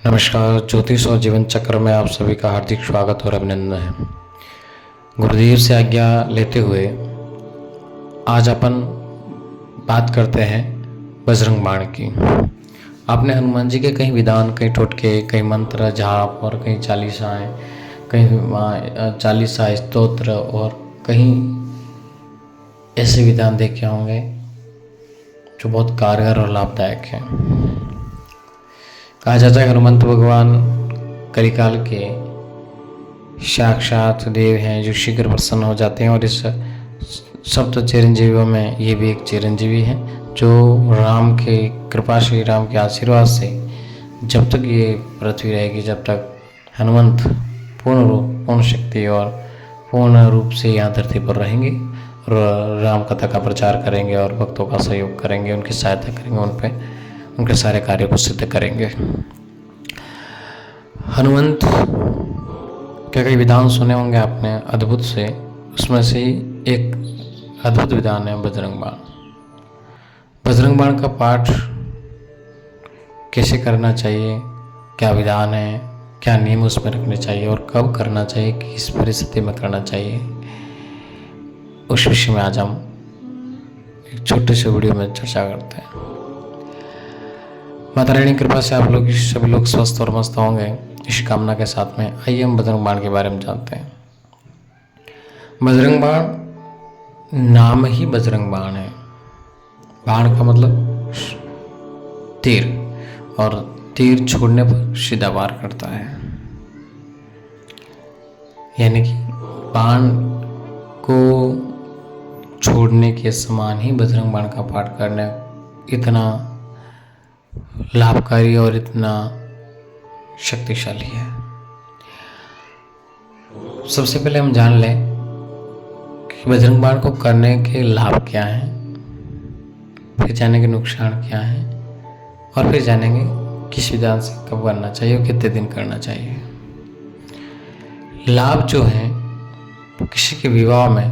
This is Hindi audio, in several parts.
नमस्कार। ज्योतिष और जीवन चक्र में आप सभी का हार्दिक स्वागत और अभिनंदन है। गुरुदेव से आज्ञा लेते हुए आज अपन बात करते हैं बजरंग बाण की। आपने हनुमान जी के कई विधान, कई टोटके, कई मंत्र, जाप और कई चालीसाएँ, कई चालीसा स्तोत्र और कहीं ऐसे विधान देखे होंगे जो बहुत कारगर और लाभदायक हैं। कहा जाता है हनुमंत भगवान कलिकाल के साक्षात देव हैं जो शीघ्र प्रसन्न हो जाते हैं, और इस सप्त चिरंजीवियों में ये भी एक चिरंजीवी है जो राम के कृपा, श्री राम के आशीर्वाद से जब तक ये पृथ्वी रहेगी, जब तक हनुमंत पूर्ण रूप, पूर्ण शक्ति और पूर्ण रूप से यहाँ धरती पर रहेंगे और राम कथा का प्रचार करेंगे और भक्तों का सहयोग करेंगे, उनकी सहायता करेंगे, उन पे उनके सारे कार्यों को सिद्ध करेंगे। हनुमंत के कई विधान सुने होंगे आपने अद्भुत से, उसमें से ही एक अद्भुत विधान है बजरंग बाण। बजरंग बाण का पाठ कैसे करना चाहिए, क्या विधान है, क्या नियम उसमें रखने चाहिए और कब करना चाहिए, किस परिस्थिति में करना चाहिए, उस विषय में आज हम एक छोटे से वीडियो में चर्चा करते हैं। माता रानी की कृपा से आप लोग सभी लोग स्वस्थ और मस्त होंगे, इस कामना के साथ में आइए हम बजरंग बाण के बारे में जानते हैं। बजरंग बाण नाम ही बजरंग बाण है। बाण का मतलब तीर, और तीर छोड़ने पर सीधा वार करता है, यानी कि बाण को छोड़ने के समान ही बजरंग बाण का पाठ करना इतना लाभकारी और इतना शक्तिशाली है। सबसे पहले हम जान लें कि बजरंग बाण को करने के लाभ क्या हैं, फिर जानेंगे नुकसान क्या है, और फिर जानेंगे किस विधान से कब करना चाहिए और कितने दिन करना चाहिए। लाभ जो है, किसी के विवाह में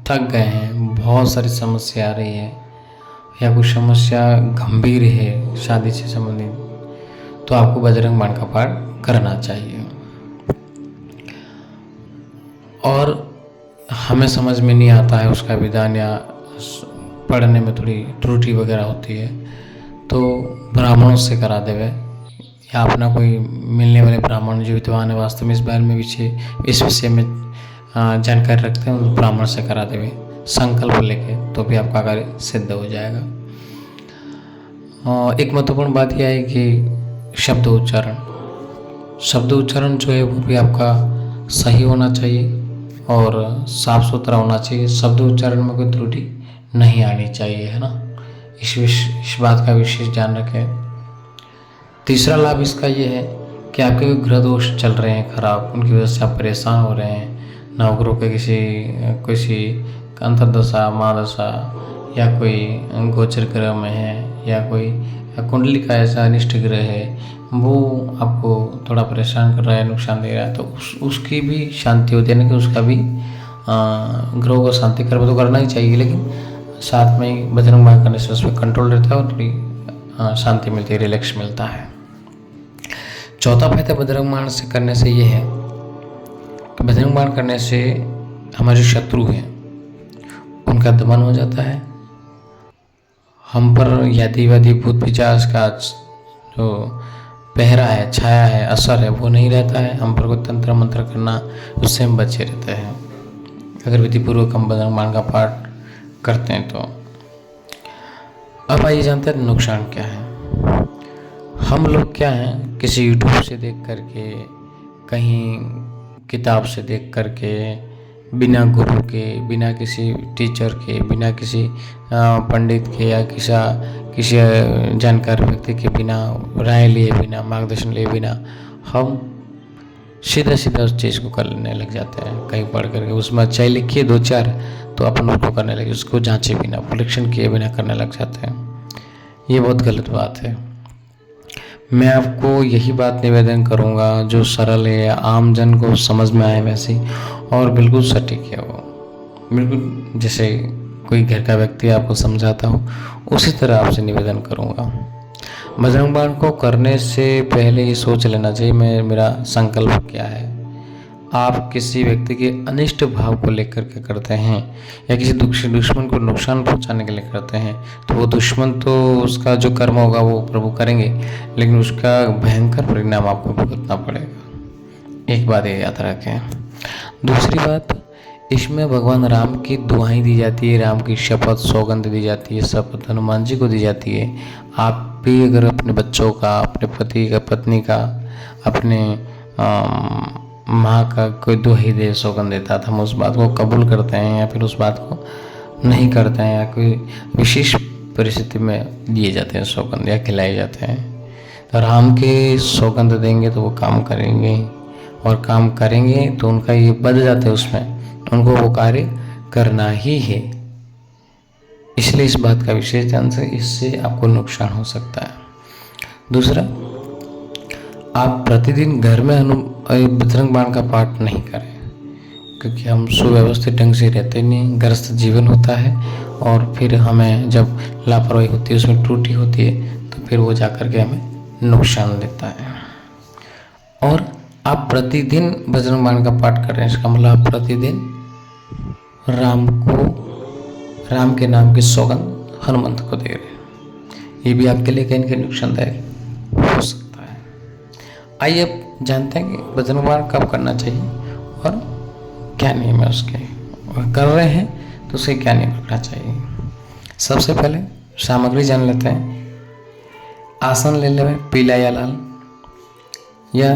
थक गए हैं, बहुत सारी समस्या आ रही है या कोई समस्या गंभीर है शादी से संबंधित, तो आपको बजरंग बाण का पाठ करना चाहिए। और हमें समझ में नहीं आता है उसका विधान या पढ़ने में थोड़ी त्रुटि वगैरह होती है, तो ब्राह्मणों से करा देवे या अपना कोई मिलने वाले ब्राह्मण जो विद्वान है, वास्तव में इस बारे में इस विषय में जानकारी रखते हैं, उस ब्राह्मण से करा देवे संकल्प लेके, तो भी आपका कार्य सिद्ध हो जाएगा। एक महत्वपूर्ण बात यह है कि शब्द उच्चारण जो है वो भी आपका सही होना चाहिए और साफ सुथरा होना चाहिए। शब्द उच्चारण में कोई त्रुटि नहीं आनी चाहिए, है ना। इस बात का विशेष ध्यान रखें। तीसरा लाभ इसका ये है कि आपके कोई ग्रह दोष चल रहे हैं खराब, उनकी वजह से आप परेशान हो रहे हैं, नवग्रहों के किसी अंतर्दशा, महादशा या कोई गोचर ग्रह में है या कोई कुंडली का ऐसा अनिष्ट ग्रह है, वो आपको थोड़ा परेशान कर रहा है, नुकसान दे रहा है, तो उसकी भी शांति होती है, ना कि उसका भी ग्रहों को शांति कर तो करना ही चाहिए, लेकिन साथ में ही बजरंग बाण करने से उस पर कंट्रोल रहता है और थोड़ी शांति मिलती है, रिलैक्स मिलता है। चौथा फायदा बजरंग बाण से करने से ये है कि बजरंग बाण करने से हमारे जो शत्रु हैं उनका दमन हो जाता है। हम पर यदिवादी भूत पिशाच का जो पहरा है, छाया है, असर है, वो नहीं रहता है। हम पर कोई तंत्र मंत्र करना, उससे हम बचे रहते हैं अगर विधिपूर्वक हम बजरंग बाण का पाठ करते हैं तो। अब आइए जानते हैं नुकसान क्या है। हम लोग क्या हैं, किसी यूट्यूब से देख करके, कहीं किताब से देख करके, बिना गुरु के, बिना किसी टीचर के, बिना किसी पंडित के या किसी जानकार व्यक्ति के बिना राय लिए, बिना मार्गदर्शन लिए, बिना हम सीधा उस चीज़ को करने लग जाते हैं। कहीं पढ़ करके उसमें अच्छाई लिखिए 2-4 तो अपन उसको करने लगे, उसको जांचे बिना, परीक्षण किए बिना करने लग जाते हैं। ये बहुत गलत बात है। मैं आपको यही बात निवेदन करूंगा जो सरल है, आम जन को समझ में आए वैसी, और बिल्कुल सटीक है वो, बिल्कुल जैसे कोई घर का व्यक्ति आपको समझाता हो उसी तरह आपसे निवेदन करूंगा। बजरंग बाण को करने से पहले ये सोच लेना चाहिए मेरा संकल्प क्या है। आप किसी व्यक्ति के अनिष्ट भाव को लेकर के करते हैं या किसी दुश्मन को नुकसान पहुंचाने के लिए करते हैं, तो वो दुश्मन तो उसका जो कर्म होगा वो प्रभु करेंगे, लेकिन उसका भयंकर परिणाम आपको भुगतना पड़ेगा। एक बात ये याद रखें। दूसरी बात, इसमें भगवान राम की दुआएं दी जाती है, राम की शपथ सौगंध दी जाती है, शपथ हनुमान जी को दी जाती है। आप भी अगर अपने बच्चों का, अपने पति का, पत्नी का, अपने माँ का कोई दुहाई दे, सौगंध देता था, हम उस बात को कबूल करते हैं या फिर उस बात को नहीं करते हैं, या कोई विशेष परिस्थिति में दिए जाते हैं सौगंध या खिलाए जाते हैं। तो राम के सौगंध देंगे तो वो काम करेंगे, और काम करेंगे तो उनका ये बद जाता है, उसमें उनको वो कार्य करना ही है। इसलिए इस बात का विशेष ध्यान से, इससे आपको नुकसान हो सकता है। दूसरा, आप प्रतिदिन घर में बजरंग बाण का पाठ नहीं करें, क्योंकि हम सुव्यवस्थित ढंग से रहते नहीं, ग्रस्त जीवन होता है, और फिर हमें जब लापरवाही होती है, उसमें त्रुटि होती है, तो फिर वो जाकर के हमें नुकसान देता है। और आप प्रतिदिन बजरंग बाण का पाठ कर रहे हैं, इसका मतलब आप प्रतिदिन राम के नाम की सौगंध हनुमंत को दे रहे हैं। ये भी आपके लिए कहीं न कहीं नुकसानदायक हो सकता है। आइए अब जानते हैं कि बजरंग बाण कब करना चाहिए और क्या नियम है उसके, और कर रहे हैं तो उसे क्या नियम रखना चाहिए। सबसे पहले सामग्री जान लेते हैं। आसन ले लें, पीला या लाल, या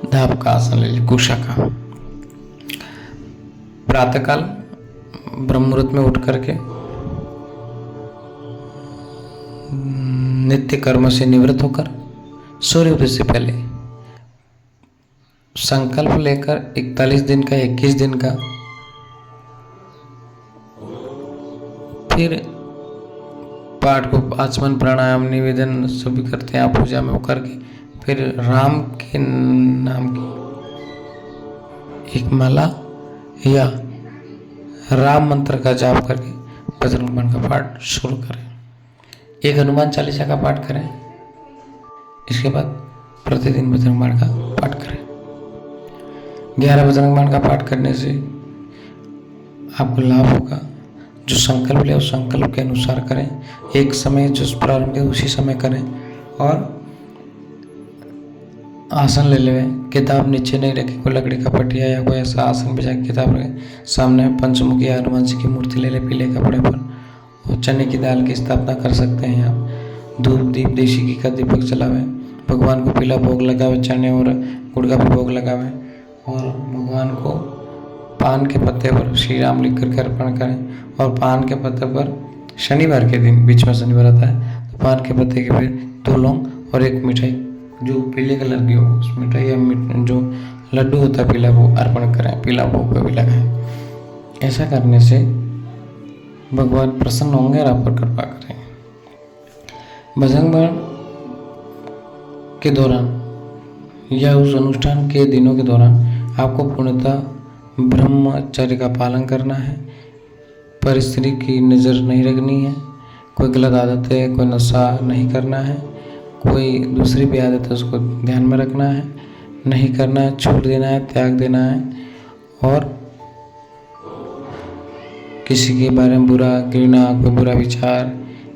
धाप का आसन ले लीजिए, कुशा का। प्रातःकाल ब्रह्म मुहूर्त में उठ करके नित्य कर्म से निवृत्त होकर सूर्योदय से पहले संकल्प लेकर 41 दिन का, 21 दिन का, फिर पाठ को आचमन, प्राणायाम, निवेदन सभी करते हैं आप पूजा में, वो करके फिर राम के नाम की एक माला या राम मंत्र का जाप करके बजरंग बाण का पाठ शुरू करें। एक हनुमान चालीसा का पाठ करें। इसके बाद प्रतिदिन बजरंग बाण का पाठ करें। 11 बजरंग बाण का पाठ करने से आपको लाभ होगा। जो संकल्प ले उस संकल्प के अनुसार करें। एक समय जो प्रारंभ है उसी समय करें। और आसन ले लें, किताब नीचे नहीं रखें, कोई लकड़ी का पटिया या कोई ऐसा आसन बिछा के किताब रखें। सामने पंचमुखी हनुमान जी की मूर्ति ले लें पीले कपड़े पर, और चने की दाल की स्थापना कर सकते हैं आप। धूप दीप देशी घी का दीपक जलावें, भगवान को पीला भोग लगावे, चने और गुड़ का भी भोग लगावें, और भगवान को पान के पत्ते पर श्री राम लिख करके अर्पण करें। और पान के पत्ते पर शनिवार के दिन, बीच में शनिवार आता है, तो पान के पत्ते के फिर 2 लौंग और 1 मिठाई जो पीले कलर की हो, उस मिठाई या जो लड्डू होता है पीला, वो अर्पण करें, पीला भोग भी लगाएं। ऐसा करने से भगवान प्रसन्न होंगे और आप पर कृपा करेंगे। बजरंग बाण के दौरान या उस अनुष्ठान के दिनों के दौरान आपको पूर्णतः ब्रह्मचर्य का पालन करना है। परिस्थिति की नज़र नहीं रखनी है, कोई गलत आदत है, कोई नशा नहीं करना है, कोई दूसरी भी आदत है उसको ध्यान में रखना है, नहीं करना है, छोड़ देना है, त्याग देना है। और किसी के बारे में बुरा घृणा, कोई बुरा विचार,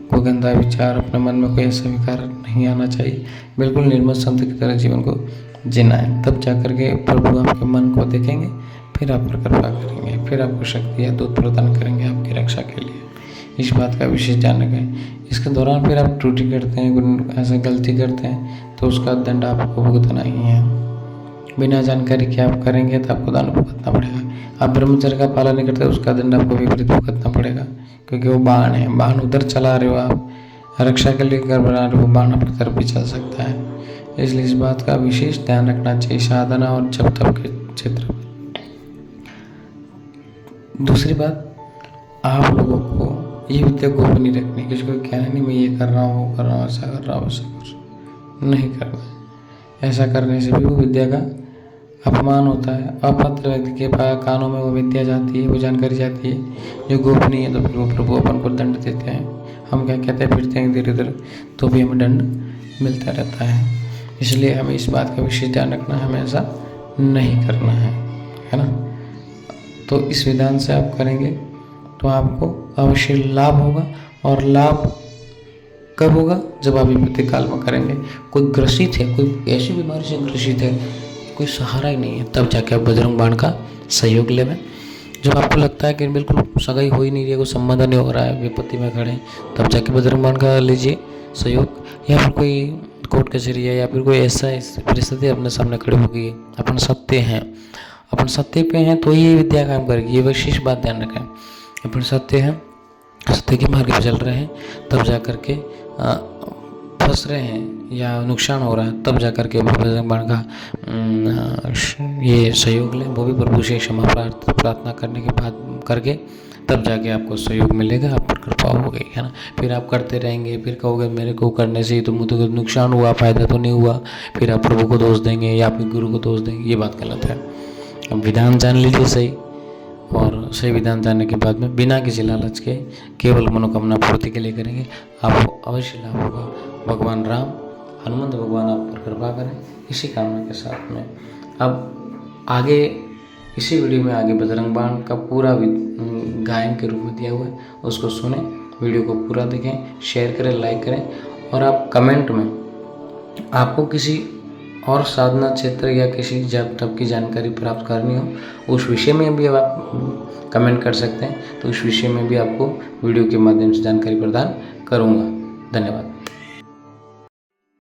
कोई गंदा विचार अपने मन में, कोई ऐसा विकार नहीं आना चाहिए। बिल्कुल निर्मल संत की तरह जीवन को जीना है। तब जाकर के प्रभु आपके मन को देखेंगे, फिर आप पर कृपा करेंगे, फिर आपको शक्ति या दूत प्रदान करेंगे आपकी रक्षा के लिए। इस बात का विशेष ध्यान रखें। इसके दौरान फिर आप त्रुटि करते हैं, ऐसा गलती करते हैं, तो उसका दंड आपको भुगतना ही है। बिना जानकारी के आप करेंगे तो आपको दंड भुगतना पड़ेगा। आप ब्रह्मचर्य का पालन नहीं करते, उसका दंड आपको विपरीत भुगतना पड़ेगा, क्योंकि वो बाण है। बाण उधर चला रहे हो आप, रक्षा के लिए कर बना रहे हो, बाण आपकी तरफ भी चल सकता है। इसलिए इस बात का विशेष ध्यान रखना चाहिए साधना और जप तप के क्षेत्र में। दूसरी बात, आप लोगों को ये विद्या को भी नहीं रखनी, किसी को कहना नहीं मैं ये कर रहा हूँ, वो कर रहा हूँ, ऐसा कर रहा हूँ, वैसा कुछ नहीं करना। ऐसा करने से भी वो विद्या का अपमान होता है। अपात्र व्यक्ति के कानों में वो विद्या जाती है, वो जानकारी जाती है जो गोपनीय है, तो फिर वो प्रभु अपन को दंड देते हैं। हम क्या कहते फिरते हैं धीरे धीरे तो भी हमें दंड मिलता रहता है। इसलिए हमें इस बात का विशेष ध्यान रखना है, हमें ऐसा नहीं करना है ना। तो इस विधान से आप करेंगे तो आपको अवश्य लाभ होगा। और लाभ कब होगा? जब आप विपत्ति काल में करेंगे। कोई ग्रसित है, कोई ऐसी बीमारी से ग्रसित है, कोई सहारा ही नहीं है, तब जाके आप बजरंग बाण का सहयोग लेवें। जब आपको लगता है कि बिल्कुल सगाई हो ही नहीं रही है, कोई संबंध नहीं हो रहा है, विपत्ति में खड़े, तब जाके बजरंग बाण का लीजिए सहयोग। या फिर कोई कोर्ट कचहरी है या फिर कोई ऐसा परिस्थिति अपने सामने खड़ी हो गई है, अपन सत्य हैं, अपन सत्य पे हैं, तो ये विद्या काम करेगी। ये विशेष बात ध्यान रखें, अपन सत्य हैं, सत्य के मार्ग पर चल रहे हैं, तब जा कर के फंस रहे हैं या नुकसान हो रहा है, तब जा कर के बजरंग बाण का ये सहयोग लें। वो भी प्रभु से क्षमा प्रार्थना करने के बाद करके तब जाके आपको सहयोग मिलेगा, आप पर कृपा हो गई, है ना। फिर आप करते रहेंगे, फिर कहोगे मेरे को करने से तो मुझे नुकसान हुआ, फायदा तो नहीं हुआ, फिर आप प्रभु को दोष देंगे या अपने गुरु को दोष देंगे। ये बात गलत है। अब विधान जान लीजिए सही, और सही विधान जानने के बाद में बिना किसी लालच के केवल मनोकामना पूर्ति के लिए करेंगे, आपको अवश्य लाभ होगा। भगवान राम, हनुमंत भगवान आप पर कृपा करें, इसी कामना के साथ में। अब आगे इसी वीडियो में आगे बजरंग बाण का पूरा गायन के रूप में दिया हुआ है, उसको सुने, वीडियो को पूरा देखें, शेयर करें, लाइक करें। और आप कमेंट में आपको किसी और साधना क्षेत्र या किसी जप तप की जानकारी प्राप्त करनी हो, उस विषय में भी आप कमेंट कर सकते हैं। तो उस विषय में भी आपको वीडियो के माध्यम से जानकारी प्रदान करूँगा। धन्यवाद।